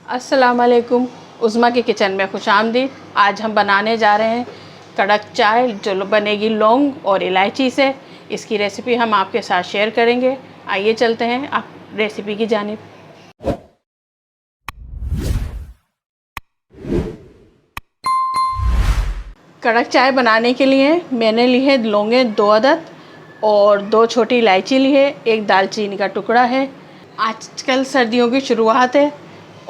अस्सलाम वालेकुम। उज़्मा के किचन में खुशामदीद। आज हम बनाने जा रहे हैं कड़क चाय जो बनेगी लौंग और इलायची से। इसकी रेसिपी हम आपके साथ शेयर करेंगे। आइए चलते हैं आप रेसिपी की जानिब। कड़क चाय बनाने के लिए मैंने ली है लौंगे 2 अदद और 2 छोटी इलायची ली है, 1 दालचीनी का टुकड़ा है। आजकल सर्दियों की शुरुआत है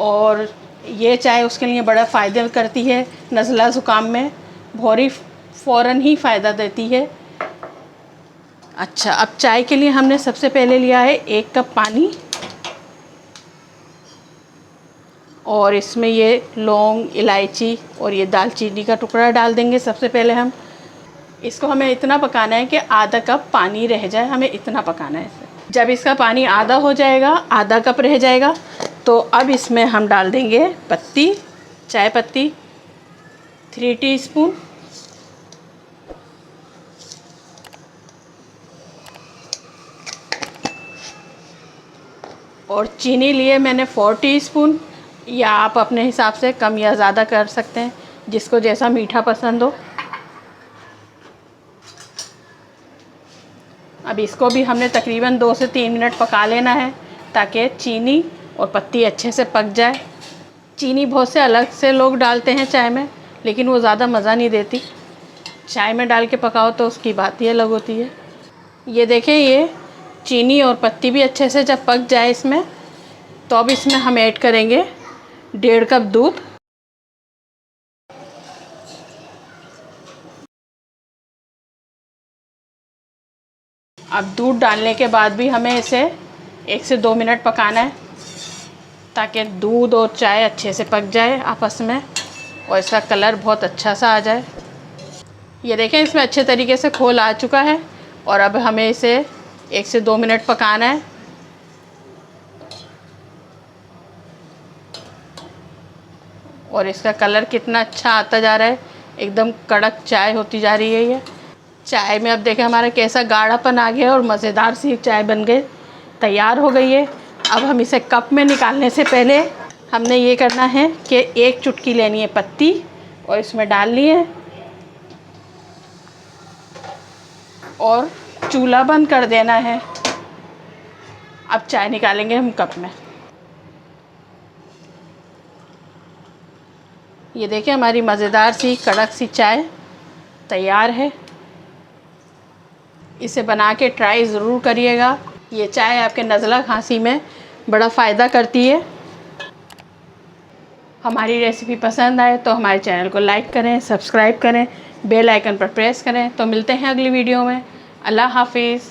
और ये चाय उसके लिए बड़ा फ़ायदा करती है। नज़ला ज़ुकाम में फ़ौरन ही फ़ायदा देती है। अच्छा, अब चाय के लिए हमने सबसे पहले लिया है 1 कप पानी और इसमें ये लौंग, इलायची और ये दालचीनी का टुकड़ा डाल देंगे। सबसे पहले हम इसको हमें इतना पकाना है कि आधा कप पानी रह जाए, हमें इतना पकाना है इसे। जब इसका पानी आधा हो जाएगा, आधा कप रह जाएगा, तो अब इसमें हम डाल देंगे पत्ती, चाय पत्ती 3 टीस्पून, और चीनी लिए मैंने 4 टीस्पून, या आप अपने हिसाब से कम या ज़्यादा कर सकते हैं, जिसको जैसा मीठा पसंद हो। अब इसको भी हमने तकरीबन 2 से 3 मिनट पका लेना है ताकि चीनी और पत्ती अच्छे से पक जाए। चीनी बहुत से अलग से लोग डालते हैं चाय में, लेकिन वो ज़्यादा मज़ा नहीं देती। चाय में डाल के पकाओ तो उसकी बात ही अलग होती है। ये देखें, ये चीनी और पत्ती भी अच्छे से जब पक जाए इसमें, तो अब इसमें हम ऐड करेंगे 1.5 कप दूध। अब दूध डालने के बाद भी हमें इसे 1 से 2 मिनट पकाना है ताकि दूध और चाय अच्छे से पक जाए आपस में और इसका कलर बहुत अच्छा सा आ जाए। ये देखें, इसमें अच्छे तरीके से खोल आ चुका है और अब हमें इसे 1 से 2 मिनट पकाना है। और इसका कलर कितना अच्छा आता जा रहा है, एकदम कड़क चाय होती जा रही है। ये चाय में अब देखें हमारा कैसा गाढ़ापन आ गया और मज़ेदार सी चाय बन गई, तैयार हो गई है। अब हम इसे कप में निकालने से पहले हमने ये करना है कि 1 चुटकी लेनी है पत्ती और इसमें डालनी है और चूल्हा बंद कर देना है। अब चाय निकालेंगे हम कप में। ये देखें, हमारी मज़ेदार सी कड़क सी चाय तैयार है। इसे बना के ट्राई ज़रूर करिएगा। ये चाय आपके नज़ला खांसी में बड़ा फ़ायदा करती है। हमारी रेसिपी पसंद आए तो हमारे चैनल को लाइक करें, सब्सक्राइब करें, बेल आइकन पर प्रेस करें। तो मिलते हैं अगली वीडियो में। अल्लाह हाफिज़।